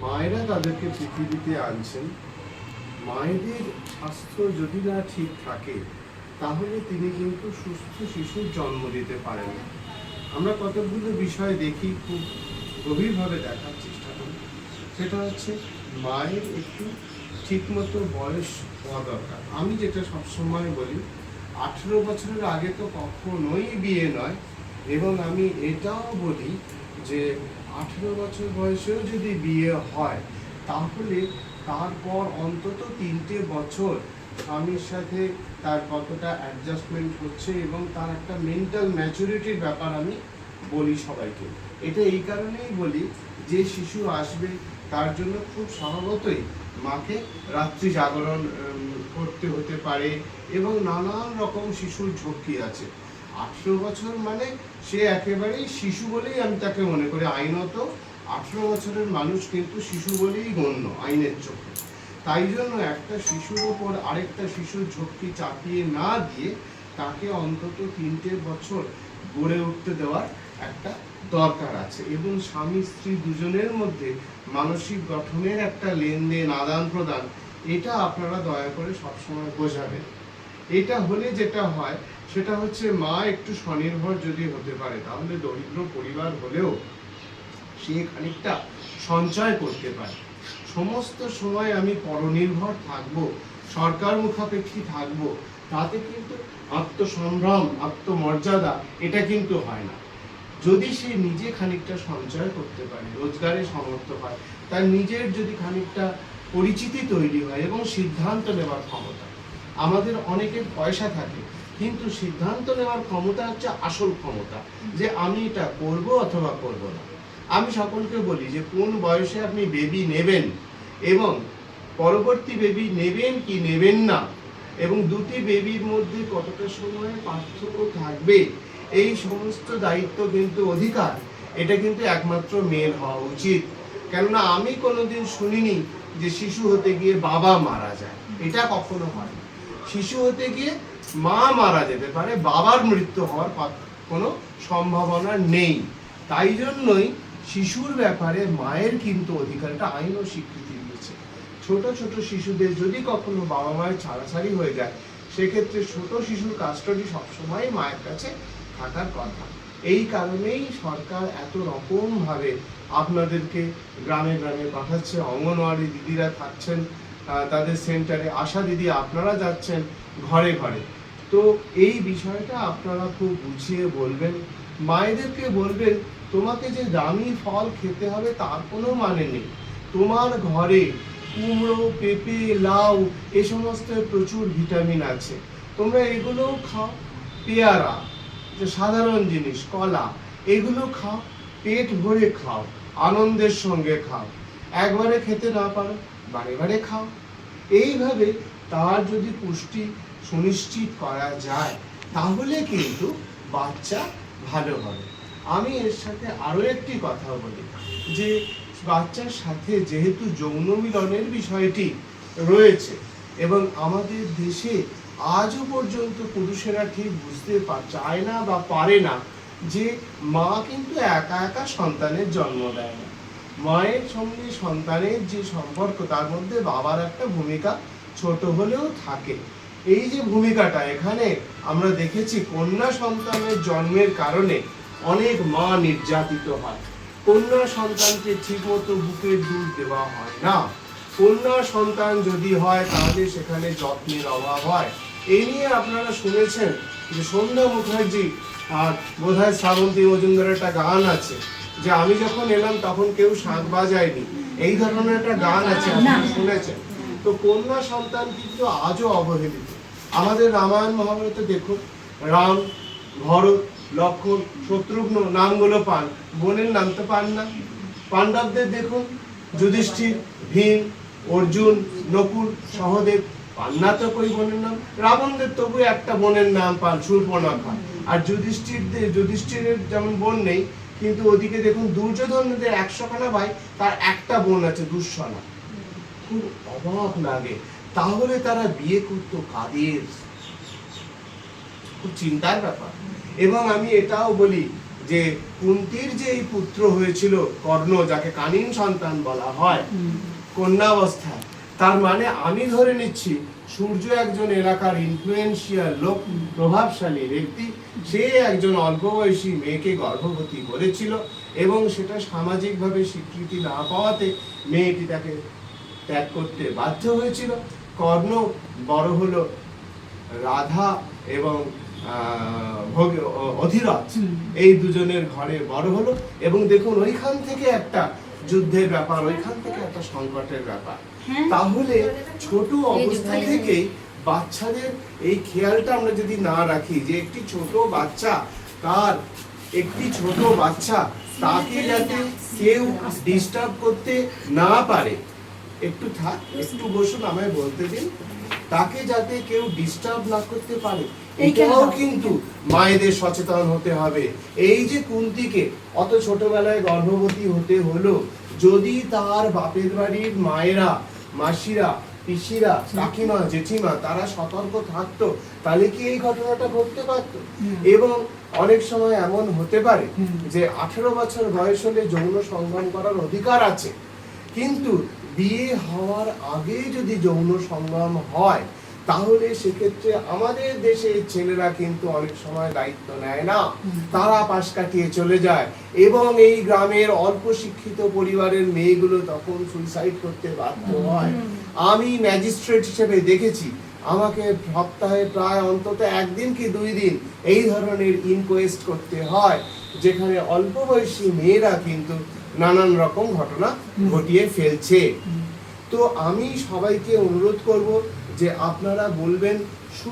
মায়েরা তাদেরকে পৃথিবীতে আনছেন। মায়েদের স্বাস্থ্য যদি না ঠিক থাকে তাহলে তিনি কিন্তু সুস্থ শিশুর জন্ম দিতে পারেন না। আমরা কতগুলো বিষয় দেখি, খুব গভীরভাবে দেখার চেষ্টা করি। সেটা হচ্ছে মায়ের একটু ঠিকমতো বয়স হওয়া দরকার। আমি যেটা সবসময় বলি, 18 বছরের আগে তো কখনোই বিয়ে নয়। এবং আমি এটাও বলি যে 18 বছর বয়সেও যদি বিয়ে হয় তাহলে তারপর অন্তত 3টে বছর স্বামীর সাথে তার কতটা অ্যাডজাস্টমেন্ট হচ্ছে এবং তার একটা মেন্টাল ম্যাচুরিটির ব্যাপার আমি বলি সবাইকে। এটা এই কারণেই বলি যে শিশু আসবে তার জন্য খুব স্বভাবতই মাকে রাত্রি জাগরণ করতে হতে পারে এবং নানান রকম শিশুর ঝক্কি আছে। 18 বছর মানে সে একেবারেই শিশু বলেই আমি তাকে মনে করি। আইনত 18 বছরের মানুষ কিন্তু শিশু বলেই গণ্য আইনের চোখে। তাই জন্য একটা শিশুর ওপর আরেকটা শিশুর ঝক্কি চাপিয়ে না দিয়ে তাকে অন্তত 3টে বছর গড়ে উঠতে দেওয়ার একটা দরকার আছে। এবং স্বামী স্ত্রী দুজনের মধ্যে মানসিক গঠনের একটা লেনদেন, আদান প্রদান, এটা আপনারা দয়া করে সবসময় বোঝাবেন। এটা হলে যেটা হয় সেটা হচ্ছে মা একটু স্বনির্ভর যদি হতে পারে তাহলে দরিদ্র পরিবার হলেও সে খানিকটা সঞ্চয় করতে পারে। সমস্ত সময় আমি পরনির্ভর থাকবো, সরকার মুখাপেক্ষী থাকবো, তাতে কিন্তু আত্মসম্ভ্রম, আত্মমর্যাদা এটা কিন্তু হয় না। যদি সে নিজে খানিকটা সঞ্চয় করতে পারে, রোজগারের সামর্থ্য হয়, তার নিজের যদি খানিকটা পরিচিতি তৈরি হয় এবং সিদ্ধান্ত নেওয়ার ক্ষমতা। আমাদের অনেকের পয়সা থাকে কিন্তু সিদ্ধান্ত নেওয়ার ক্ষমতা হচ্ছে আসল ক্ষমতা, যে আমি এটা করব অথবা করব না। আমি সকলকে বলি যে কোন বয়সে আপনি বেবি নেবেন এবং পরবর্তী বেবি নেবেন কি নেবেন না এবং দুটি বেবির মধ্যে কতটা সময় পার্থক্য থাকবে, এই সমস্ত দায়িত্ব কিন্তু অধিকার এটা কিন্তু একমাত্র মেয়ের হওয়া উচিত। কেননা আমি কোনোদিন শুনিনি যে শিশু হতে গিয়ে বাবা মারা যায়, এটা কখনো হয় না। শিশু হতে গিয়ে মা মারা যেতে পারে, বাবার মৃত্যু হওয়ার কোনো সম্ভাবনা নেই। তাই জন্যই শিশুর ব্যাপারে মায়ের কিন্তু অধিকারটা আইনও স্বীকৃতি দিয়েছে। ছোট ছোট শিশুদের যদি কখনো বাবা মায়ের ছাড়াছাড়ি হয়ে যায় সেক্ষেত্রে ছোট শিশুর কাস্টডি সবসময় মায়ের কাছে থাকার কথা। এই কারণেই সরকার এত রকম ভাবে আপনাদেরকে গ্রামে গ্রামে পাঠাচ্ছে। অঙ্গনওয়াড়ি দিদিরা থাকছেন তাদের সেন্টারে, আশা দিদি আপনারা যাচ্ছেন ঘরে ঘরে। তো এই বিষয়টা আপনারা খুব বুঝিয়ে বলবেন, মায়েদেরকে বলবেন তোমাকে যে দামি ফল খেতে হবে তার কোনো মানে নেই। তোমার ঘরে কুমড়ো, পেঁপে, লাউ এ সমস্ত প্রচুর ভিটামিন আছে, তোমরা এগুলোও খাও। পেয়ারা, যে সাধারণ জিনিস, কলা, এগুলো খাও, পেট ভরে খাও, আনন্দের সঙ্গে খাও। একবারে খেতে না পারো বারে বারে খাও। এইভাবে তার যদি পুষ্টি সুনিশ্চিত করা যায় তাহলে কিন্তু বাচ্চা ভালো হবে। আমি এর সাথে আরো একটি কথা বলি যে বাচ্চার সাথে যেহেতু যৌন মিলনের বিষয়টি রয়েছে এবং আমাদের দেশে আজও পর্যন্ত পুরুষেরা ঠিক বুঝতে চায় না বা পারে না যে মা কিন্তু একা একা সন্তানের জন্ম দেয় না। মায়ের সঙ্গে সন্তানের যে সম্পর্ক তার মধ্যে বাবার একটা ভূমিকা ছোট হলেও থাকে। এই যে ভূমিকাটা এখানে আমরা দেখেছি, কন্যা সন্তানের জন্মের কারণে অনেক মা নির্যাতিত হয়। কন্যা সন্তানকে ঠিকমতো বুকের দুধ দেওয়া হয় না। কন্যা সন্তান যদি হয় তাহলে সেখানে যত্নের অভাব হয়। এই নিয়ে আপনারা শুনেছেন যে সন্ধ্যা মুখার্জি আর বোধহয় শ্রাবন্তী মজুমদারের একটা গান আছে যে আমি যখন এলাম তখন কেউ শাঁখ বাজায়নি, এই ধরনের একটা গান আছে, আপনারা শুনেছেন। তো কন্যা সন্তান কিন্তু আজও অবহেলিত। আমাদের রামায়ণ মহাভারতে দেখুন, রাম, ভরত, লক্ষ্মণ, শত্রুঘ্ন নামগুলো পান, বোনের নাম তো পান না। পাণ্ডবদের দেখুন, যুধিষ্ঠির, ভীম, অর্জুন, নকুল, সহদেব, পান না তো কই বোনের নাম। রাবণদের তবু একটা বোনের নাম পান, শূর্পণখা। আর যুধিষ্ঠিরের যেমন বোন নেই, কিন্তু ওদিকে দেখুন দুর্যোধনদের 100খানা ভাই, তার একটা বোন আছে, দুঃশলা। খুব অবাক লাগে, তাহলে তারা বিয়ে করতো কাদের? খুব চিন্তার ব্যাপার। এবং আমি এটাও বলি যে কুন্তির যে এই পুত্র হয়েছিল কর্ণ, যাকে কানীন সন্তান বলা হয় কন্যাবস্থায়, তার মানে আমি ধরে নিচ্ছি সূর্য একজন এলাকার ইনফ্লুয়েন্সিয়াল লোক, প্রভাবশালী ব্যক্তি, সে একজন অল্প বয়সী মেয়েকে গর্ভবতী করেছিল এবং সেটা সামাজিকভাবে স্বীকৃতি না পাওয়াতে মেয়েটি তাকে ত্যাগ করতে বাধ্য হয়েছিল। কর্ণ বড় হলো রাধা এবং অধিরথ, এই দুজনের ঘরে বড় হলো এবং দেখুন ওইখান থেকে একটা যুদ্ধের ব্যাপার, ওইখান থেকে একটা সংকটের ব্যাপার। তাহলে ছোট অবস্থা থেকেই বাচ্চাদের এই খেয়ালটা আমরা যদি না রাখি যে একটি ছোট বাচ্চা তাকে যাতে কেউ ডিস্টার্ব করতে না পারে, একটু বসুন, আমায় বলতে দিন, তাকে যাতে কেউ ডিস্টার্ব না করতে পারে, এটাও কিন্তু মায়েদের সচেতন হতে হবে। এই যে কুন্তিকে অত ছোটবেলায় গর্ভবতী হতে হলো, যদি তার বাপের বাড়ির মায়েরা, মাসিরা, পিসিরা, কাকিমা, জেঠিমা তারা সতর্ক থাকতো, তাহলে কি এই ঘটনাটা ঘটতে পারতো? এবং অনেক সময় এমন হতে পারে যে 18 বছর বয়স হলে যৌন সঙ্গম করার অধিকার আছে, কিন্তু বিয়ে হওয়ার আগে যদি যৌন সঙ্গম হয় তাহলে সেক্ষেত্রে আমাদের দেশের ছেলেরা কিন্তু অনেক সময় দায়িত্ব নেয় না, তারা পাশ কাটিয়ে চলে যায় এবং এই গ্রামের অল্প শিক্ষিত পরিবারের মেয়েগুলো তখন সুইসাইড করতে বাধ্য হয়। আমি ম্যাজিস্ট্রেট হিসেবে দেখেছি, আমাকে সপ্তাহে প্রায় অন্তত 1 দিন কি 2 দিন এই ধরনের ইনকোয়েস্ট করতে হয়, যেখানে অল্প বয়সী মেয়েরা কিন্তু নানান রকম ঘটনা ঘটিয়ে ফেলছে। তো আমি সবাইকে অনুরোধ করব যে আপনারা বলবেন